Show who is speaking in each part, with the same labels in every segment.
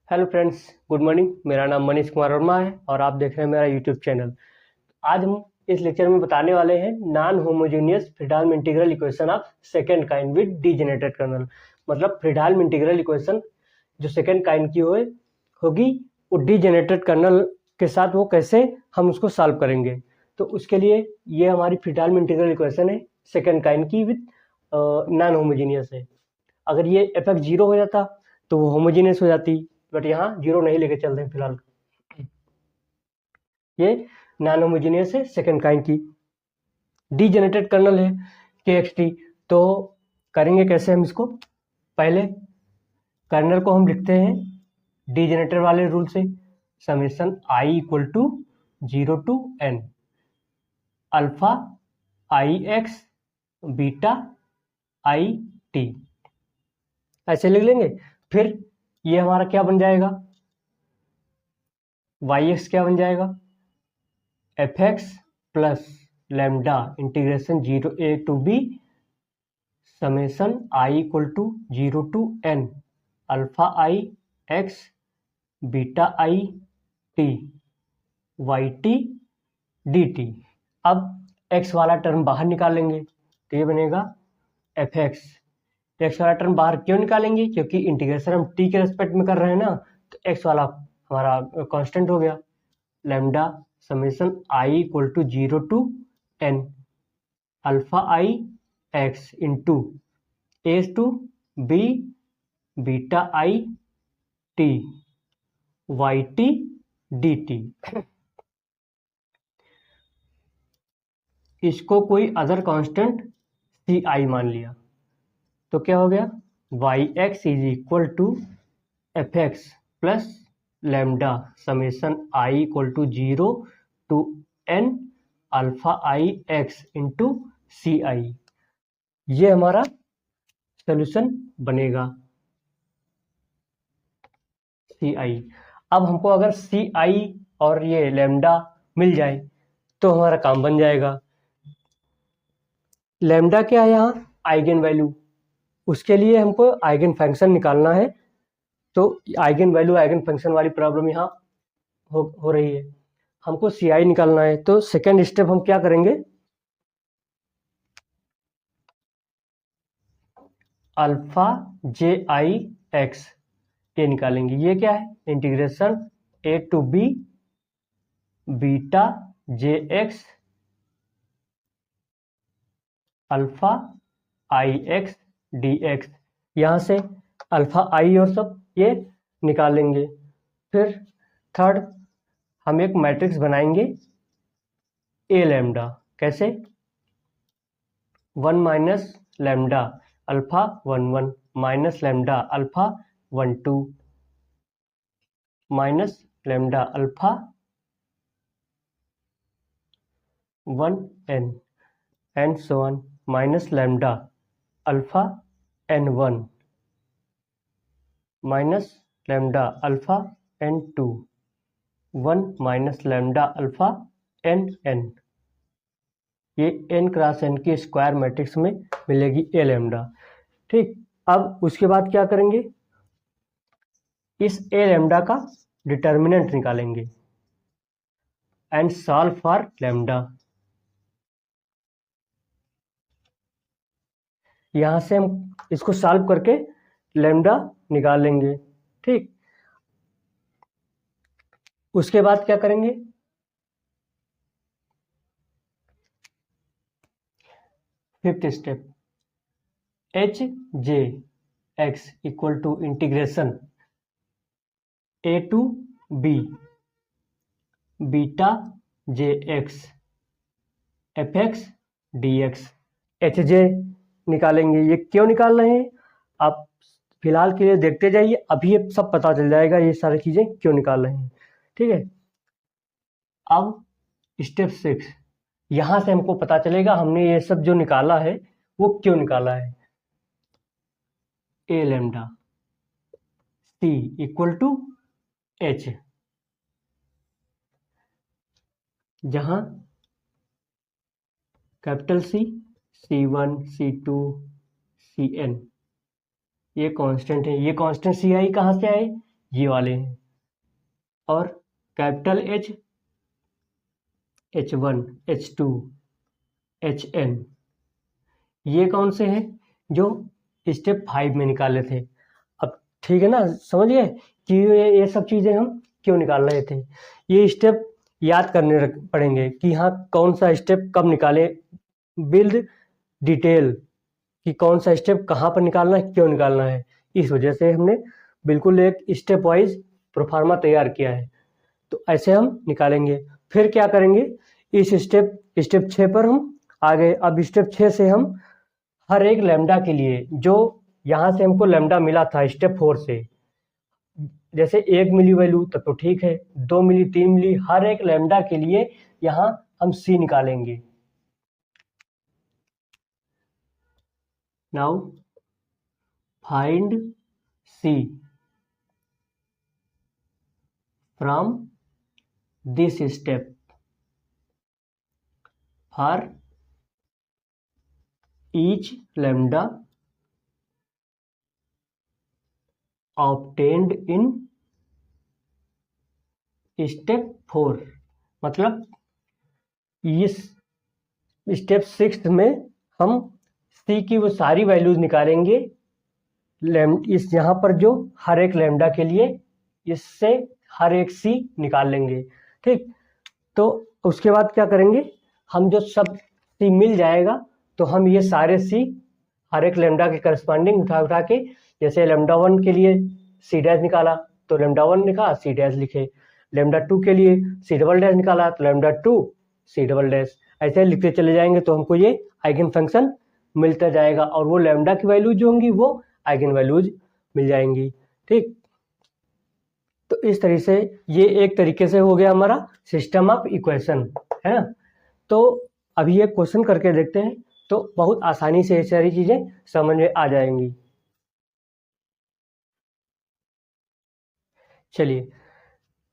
Speaker 1: Hello friends, good morning. मेरा नाम मनीष कुमार वर्मा है और आप देख रहे हैं मेरा यूट्यूब चैनल। आज हम इस लेक्चर में बताने वाले हैं non homogeneous Fredholm integral equation of second kind with degenerated kernel. मतलब फ्रीडाल्म इंटीग्रल इक्वेशन जो सेकंड काइंड की होगी वो डीजेनरेटेड कर्नल के साथ वो कैसे हम उसको सॉल्व करेंगे। तो उसके लिए ये हमारी फ्रीडाल्म इंटीग्रल इक्वेशन है सेकंड काइंड की विद नॉन होमोजेनियस है। अगर ये एफ एक्स जीरो हो जाता तो वो होमोजीनियस हो जाती, बट यहाँ जीरो नहीं लेके चलते हैं फिलहाल। ये नॉन होमोजीनियस है सेकंड काइंड की। डीजेनरेटेड कर्नल है के एक्स टी। तो करेंगे कैसे हम इसको। पहले कर्नल को हम लिखते हैं डीजेनरेटर वाले रूल से, summation I equal to 0 to n alpha I X beta I T, ऐसे लिख लेंगे। फिर ये हमारा क्या बन जाएगा, वाई एक्स क्या बन जाएगा, F x plus lambda integration 0 to b summation I equal to 0 to n alpha I X beta I T Y T D T. अब x वाला टर्म बाहर निकालेंगे तो ये बनेगा एफ एक्स। एक्स वाला टर्म बाहर क्यों निकालेंगे, क्योंकि इंटीग्रेशन हम t के रेस्पेक्ट में कर रहे हैं ना, तो x वाला हमारा कांस्टेंट हो गया। Lambda summation I equal to 0 to n alpha I x into S to B beta I T Y T D T. इसको कोई अदर कांस्टेंट सी आई मान लिया तो क्या हो गया, y x is equal to f x plus lambda summation I equal to 0 to n alpha I x into c i. ये हमारा सोल्यूशन बनेगा सी आई। अब हमको अगर सी आई और ये लैम्डा मिल जाए तो हमारा काम बन जाएगा। लैम्डा क्या है यहाँ, आइगन वैल्यू। उसके लिए हमको आइगन फंक्शन निकालना है। तो आइगन वैल्यू आइगन फंक्शन वाली प्रॉब्लम यहाँ हो रही है। हमको सी आई निकालना है तो सेकेंड स्टेप हम क्या करेंगे, अल्फा जे आई एक्स ये निकालेंगे। ये क्या है, integration A to B beta J X alpha I X D X. यहाँ से अल्फा आई और सब ये निकालेंगे। फिर थर्ड हम एक मैट्रिक्स बनाएंगे ए लैम्डा। कैसे, 1 minus lambda alpha 1 1 minus lambda alpha 1 2 minus lambda alpha 1 n and so on minus lambda alpha n 1 minus lambda alpha n 2 1 minus lambda alpha n n। ये n क्रॉस n की square matrix में मिलेगी ए lambda. ठीक, अब उसके बाद क्या करेंगे, इस ए लैम्डा का डिटर्मिनेंट निकालेंगे एंड सॉल्व फॉर लैम्डा। यहां से हम इसको सॉल्व करके लैम्डा निकालेंगे। ठीक, उसके बाद क्या करेंगे, fifth step, H J X equal to integration A to B beta J X F X D X. H J निकालेंगे। ये क्यों निकाल रहे हैं आप फिलहाल के लिए देखते जाइए, अभी ये सब पता चल जाएगा ये सारी चीजें क्यों निकाल रहे हैं। ठीक है, अब स्टेप 6, यहां से हमको पता चलेगा हमने ये सब जो निकाला है वो क्यों निकाला है। A lambda C equal to H, जहां capital C C1 C2 CN ये कांस्टेंट है। ये कांस्टेंट सी आई कहाँ से आए, ये वाले हैं, और capital H, H1, H2, HN ये कौन से हैं जो स्टेप 5 में निकाले थे। अब ठीक है ना, समझ गए कि ये सब चीज़ें हम क्यों निकाल रहे थे। ये स्टेप याद करने पड़ेंगे कि हाँ कौन सा स्टेप कब निकाले, बिल्ड डिटेल कि कौन सा स्टेप कहाँ पर निकालना है, क्यों निकालना है। इस वजह से हमने बिल्कुल एक स्टेप वाइज प्रोफार्मा तैयार किया है। तो ऐसे हम निकालेंगे। फिर क्या करेंगे, इस स्टेप 6 पर हम आ गए। अब स्टेप 6 से हम हर एक लैम्डा के लिए, जो यहाँ से हमको लैम्डा मिला था स्टेप 4 से, जैसे 1 मिली वैल्यू तक तो ठीक है, 2 मिली, 3 मिली, हर एक लैम्डा के लिए यहाँ हम C निकालेंगे। Now find C from this step for each lambda obtained in step 4। मतलब इस स्टेप 6 में हम C की वो सारी वैल्यूज निकालेंगे इस यहाँ पर जो हर एक लैम्डा के लिए, इससे हर एक C निकाल लेंगे। ठीक, तो उसके बाद क्या करेंगे, हम जो सब C मिल जाएगा तो हम ये सारे C हर एक लैम्डा के करस्पॉन्डिंग उठा के, जैसे लैम्डा 1 के लिए C डैश निकाला तो लैम्डा 1 लिखा, C डैश लिखे। लैम्डा 2 के लिए C डबल डैश निकाला तो लैम्डा 2 C डबल डैश। ऐसे लिखते चले जाएंगे तो हमको ये आइगन फंक्शन मिलता जाएगा, और वो लैम्डा की वैल्यूज जो होंगी वो आइगन वैल्यूज मिल जाएंगी। ठीक, तो इस तरीके से ये एक तरीके से हो गया हमारा सिस्टम ऑफ इक्वेशन, है ना। तो अभी ये क्वेश्चन करके देखते हैं, तो बहुत आसानी से ये सारी चीजें समझ में आ जाएंगी। चलिए,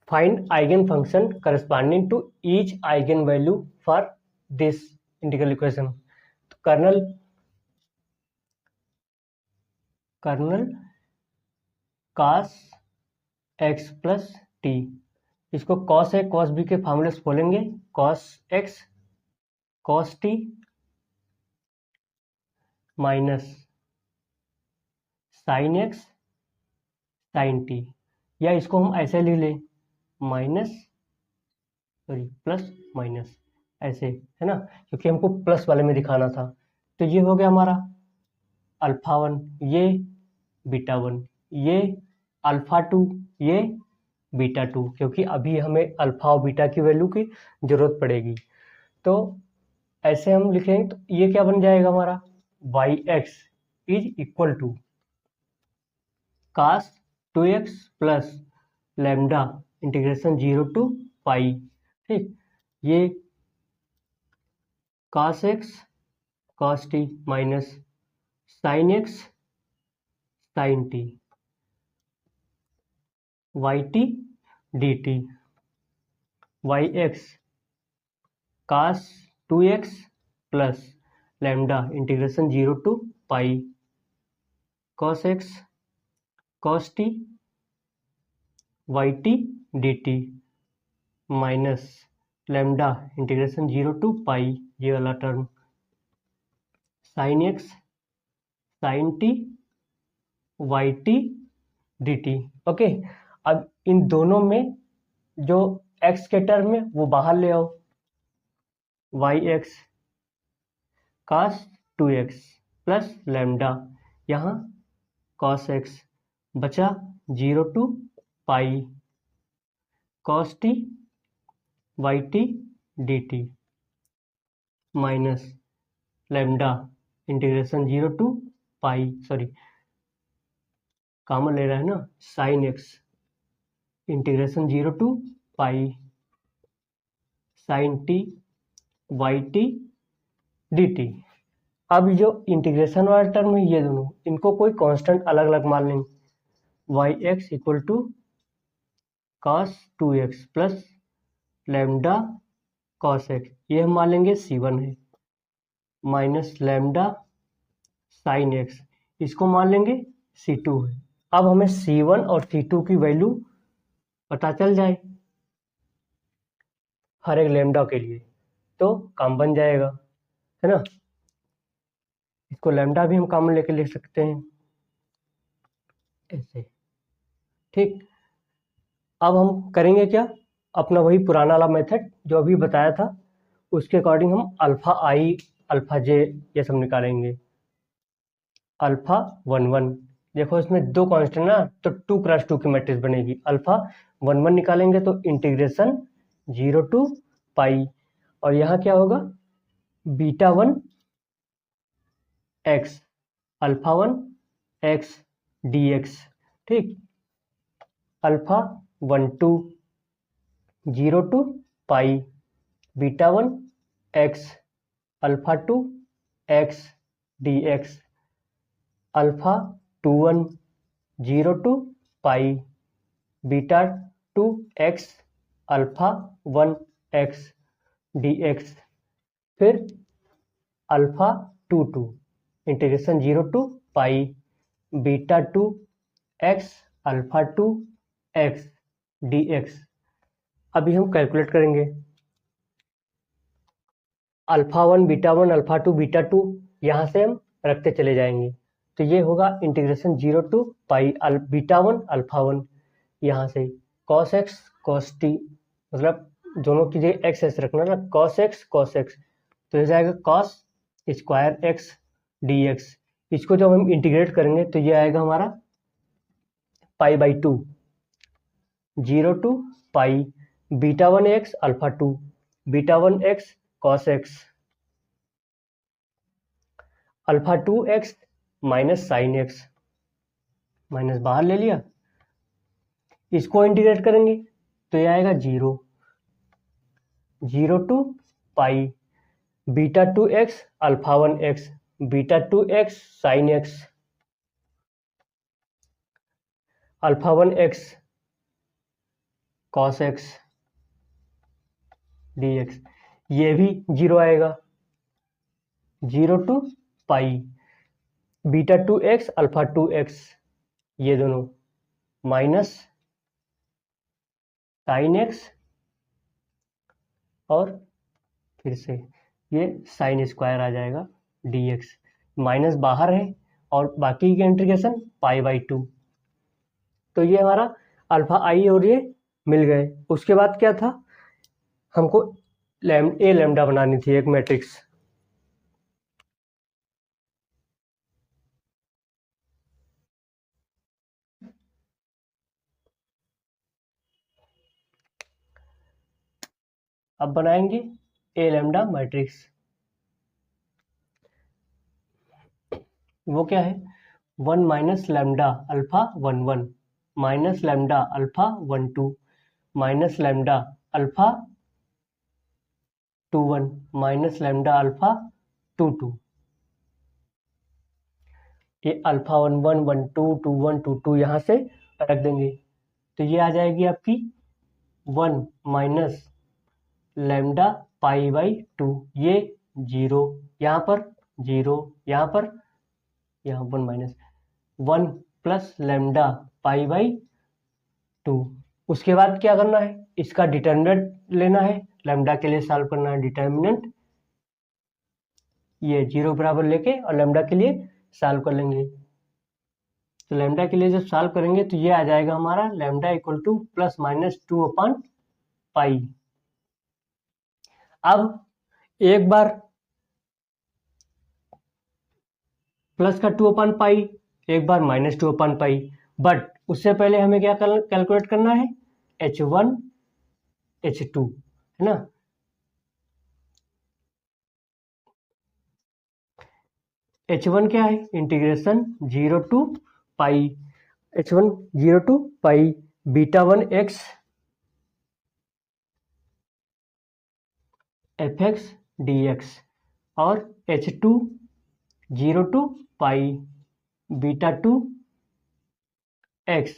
Speaker 1: find eigenfunction corresponding to each eigenvalue for this integral equation. तो kernel cos x plus t, इसको cos a cos b के फॉर्मूले से बोलेंगे cos x cos t minus sin x sin t, या इसको हम ऐसे लिख लें प्लस माइनस, ऐसे, है ना, क्योंकि हमको प्लस वाले में दिखाना था। तो ये हो गया हमारा अल्फा 1, ये बीटा 1, ये अल्फा 2, ये बीटा 2, क्योंकि अभी हमें अल्फा और बीटा की वैल्यू की जरूरत पड़ेगी। तो ऐसे हम लिखेंगे तो ये क्या बन जाएगा हमारा, y x is equal to cos 2x plus lambda integration 0 to pi. ठीक, ये cos x cos t minus sin x sin t yt dt, yx cos 2x plus lambda integration 0 to pi cos x cos t yt dt minus lambda integration 0 to pi, ये वाला term sin x sin t yt dt। Okay, अब इन दोनों में जो x के term है वो बाहर ले आओ, yx cos 2x plus lambda, यहाँ cos x बचा 0 to pi cos t yt dt minus lambda integration 0 to pi, sorry common ले रहा है ना, sin x इंटीग्रेशन 0 to pi sin t yt dt। अब जो इंटीग्रेशन वाला टर्म है ये दोनों, इनको कोई कांस्टेंट अलग अलग मान लेंगे, yx equal to cos 2x plus lambda cos x, ये हम मान लेंगे c1 है, माइनस लैम्डा sin x, इसको मान लेंगे c2 है, अब हमें C1 और C2 की वैल्यू पता चल जाए हर एक लैम्डा के लिए, तो काम बन जाएगा, है ना। इसको लैम्डा भी हम कॉमन लेके लिख सकते हैं ऐसे, ठीक। अब हम करेंगे क्या, अपना वही पुराना वाला मेथड जो अभी बताया था, उसके अकॉर्डिंग हम अल्फा आई अल्फा जे ये सब निकालेंगे। अल्फा 1 1, देखो इसमें दो कांस्टेंट ना, तो 2 × 2 की मैट्रिक्स बनेगी। अल्फा 1 1 निकालेंगे तो इंटीग्रेशन 0 to पाई, और यहाँ क्या होगा, beta 1 x alpha 1 x D x, ठीक। Alpha 1 2 0 to pi beta 1 x alpha 2 x D x, alpha 2 1 0 to pi beta 2 x alpha 1 x D x, फिर alpha 2 2 integration 0 to pi beta 2 x alpha 2 x D x. अभी हम calculate करेंगे, alpha 1 beta 1 alpha 2 beta 2 यहाँ से हम रखते चले जाएंगे, तो ये होगा integration 0 to pi beta 1 alpha 1, यहाँ से cos x cos t, मतलब दोनों की जगह एक्स ऐसे रखना ना, cos x cos x, तो ये जाएगा cos स्क्वायर x dx। इसको जब हम इंटीग्रेट करेंगे तो ये आएगा हमारा pi by 2 0 to pi beta 1 x alpha 2 beta 1 x cos x alpha 2 x minus sine x, minus बाहर ले लिया, इसको इंटीग्रेट करेंगे तो ये आएगा 0 to pi beta 2 x alpha 1 x beta 2 x sine x alpha 1 x cos x dx, ये भी 0 आएगा। 0 to pi beta 2 x alpha 2 x, ये दोनों माइनस साइन x, और फिर से ये साइन स्क्वायर आ जाएगा dx, माइनस बाहर है और बाकी की इंटीग्रेशन पाई बाई 2, तो ये हमारा अल्फा आई और ये मिल गए। उसके बाद क्या था, हमको ए लैम्डा बनानी थी एक मैट्रिक्स, अब बनाएंगे ए लैम्डा मैट्रिक्स। वो क्या है, 1 minus lambda alpha 1 1 minus lambda alpha 1 2 minus lambda alpha 2 1 minus lambda alpha 2 2, ये अल्फा 1 1 1 2 2 1 2 2 यहाँ से रख देंगे, तो ये आ जाएगी आपकी 1 माइनस लैम्डा पाई बाई 2, ये 0 यहाँ पर 0 यहाँ पर, यहाँ 1 minus 1 plus lambda pi by 2। उसके बाद क्या करना है, इसका डिटर्मिनेंट लेना है, लैम्डा के लिए सॉल्व करना है डिटर्मिनेंट, ये 0 बराबर लेके और लैम्डा के लिए सॉल्व कर लेंगे। तो लैम्डा के लिए जब सॉल्व करेंगे तो ये आ जाएगा हमारा lambda equal two plus minus 2 upon pi. अब एक बार प्लस का 2 अपॉन पाई, एक बार माइनस 2 अपॉन पाई, बट उससे पहले हमें क्या कैलकुलेट करना है, H1 H2, है ना। H1 क्या है, integration 0 to pi H1 0 to pi beta 1 x F X D x, और H2 0 to pi beta 2 x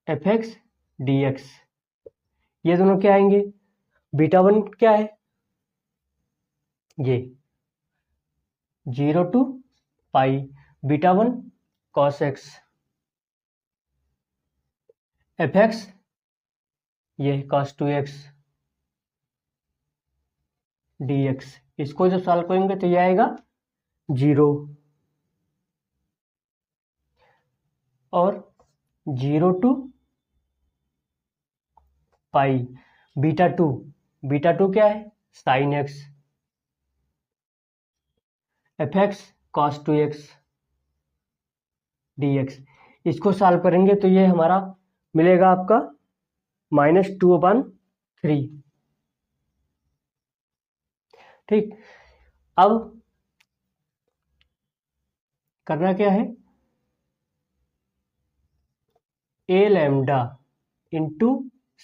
Speaker 1: F X D x, ये दोनों क्या आएंगे, बीटा 1 क्या है, ये 0 to pi beta 1 cos x F x ये cos 2x dx, इसको जब सॉल्व करेंगे तो ये आएगा 0 और 0 टू पाई बीटा टू क्या है sine x F x cos 2x dx, इसको सॉल्व करेंगे तो ये हमारा मिलेगा आपका -2/3। ठीक, अब करना क्या है, A lambda into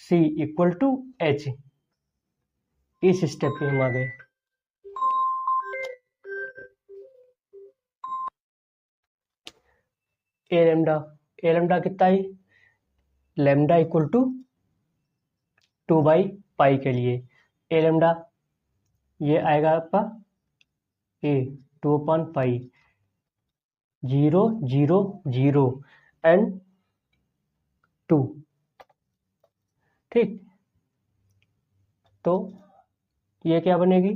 Speaker 1: C equal to H, इस स्टेप पे हम आ गए। ए लैम्डा कितना है, लैम्डा इक्वल टू 2/पाई के लिए ए लैम्डा ये आएगा आपका ए 2/पाई 0 0 0 एंड 2। ठीक, तो ये क्या बनेगी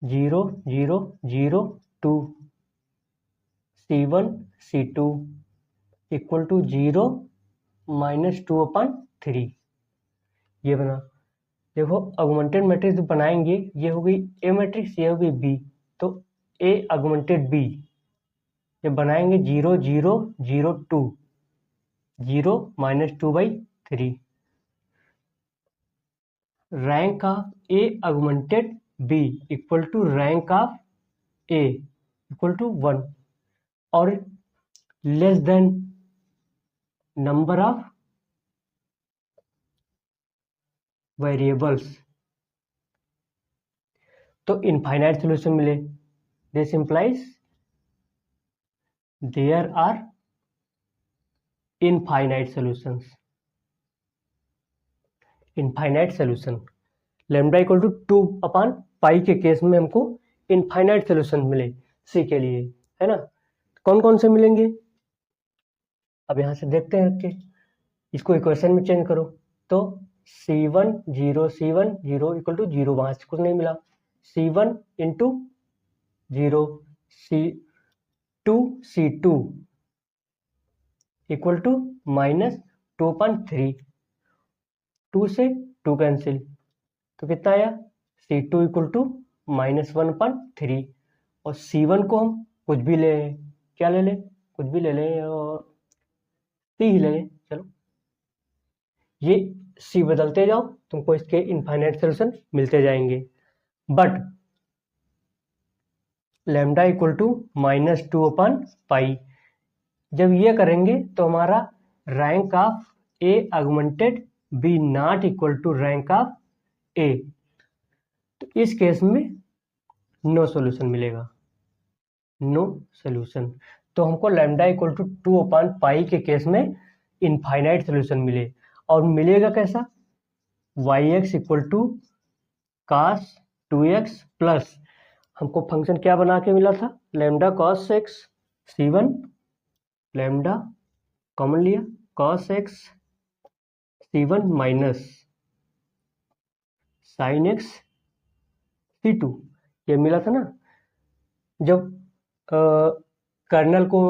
Speaker 1: 0 0 0 2 C1 C2 इक्वल टू 0 -2/3, ये बना। देखो ऑगमेंटेड मैट्रिक्स बनाएंगे, ये होगी ए मैट्रिक्स, ये होगी बी, तो ए ऑगमेंटेड बी जब बनाएंगे 0 0 0 2 0 -2/3, rank of A augmented B equal to rank of A equal to 1 और less than number of variables, तो इनफाइनाइट सॉल्यूशन मिले। This implies there are infinite solutions. Infinite solution lambda equal to 2/पाई के case में हमको infinite solution मिले सी के लिए, है ना। कौन कौन से मिलेंगे, अब यहां से देखते हैं कि इसको इक्वेशन में चेंज करो तो C1 0 इक्वल टू 0, वहां से कुछ नहीं मिला, C1 into 0 C2 equal to -2/3, 2 से 2 कैंसिल, तो कितना आया C2 इक्वल टू -1/3 और C1 को हम कुछ भी ले लें, क्या ले लें, कुछ भी ले लें और C ही ले लें, चलो ये C बदलते जाओ तुमको इसके इनफाइनाइट सॉल्यूशन मिलते जाएंगे। बट लैम्डा इक्वल टू -2/पाई जब ये करेंगे तो हमारा rank of A augmented B not equal to rank of A, तो इस केस में नो सॉल्यूशन मिलेगा, नो सॉल्यूशन। तो हमको लैम्डा इक्वल टू 2/पाई के केस में इनफाइनाइट सॉल्यूशन मिले, और मिलेगा कैसा, yx equal to cos 2x plus हमको फंक्शन क्या बना के मिला था, lambda cos x C1 lambda common लिया cos x C1 minus sin x C2, ये मिला था ना जब कर्नल को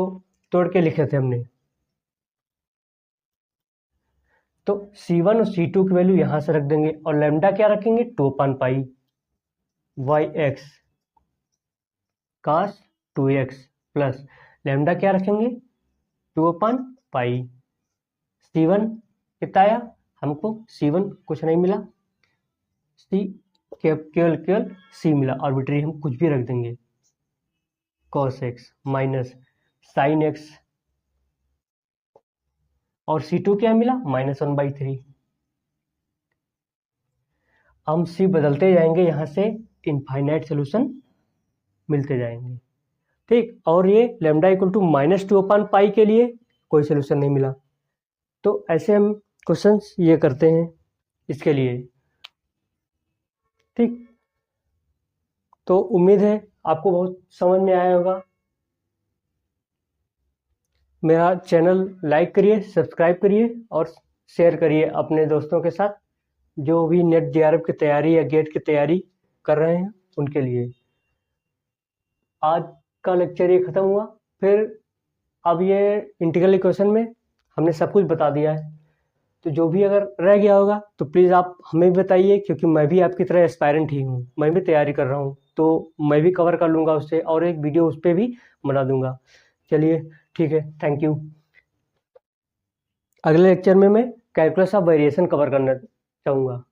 Speaker 1: तोड़ के लिखे थे हमने, तो C1 और C2 की वैल्यू यहां से रख देंगे और लैम्डा क्या रखेंगे 2/पाई yx cos 2x plus lambda क्या रखेंगे 2/पाई, C1 कितना आया, हमको C1 कुछ नहीं मिला, C केवल C मिला, आर्बिट्री हम कुछ भी रख देंगे, cos x minus sin x और C2 क्या मिला -1/3। हम C बदलते जाएंगे, यहां से इनफाइनाइट सॉल्यूशन मिलते जाएंगे। ठीक, और ये लैम्डा इक्वल टू -2/पाई के लिए कोई सॉल्यूशन नहीं मिला, तो ऐसे हम क्वेश्चंस ये करते हैं इसके लिए। ठीक, तो उम्मीद है आपको बहुत समझ में आया होगा। मेरा चैनल लाइक करिए, सब्सक्राइब करिए और शेयर करिए अपने दोस्तों के साथ जो भी नेट जेआरएफ की तैयारी या गेट की तैयारी कर रहे हैं उनके लिए। आज का लेक्चर ये ख़त्म हुआ। फिर अब ये इंटीग्रल इक्वेशन में हमने सब कुछ बता दिया है, तो जो भी अगर रह गया होगा तो प्लीज़ आप हमें भी बताइए, क्योंकि मैं भी आपकी तरह एस्पायरेंट ही हूँ, मैं भी तैयारी कर रहा हूँ, तो मैं भी कवर कर लूँगा उससे और एक वीडियो उस पर भी बना दूँगा। चलिए ठीक है, थैंक यू। अगले लेक्चर में मैं कैलकुलस ऑफ वेरिएशन कवर करना चाहूँगा।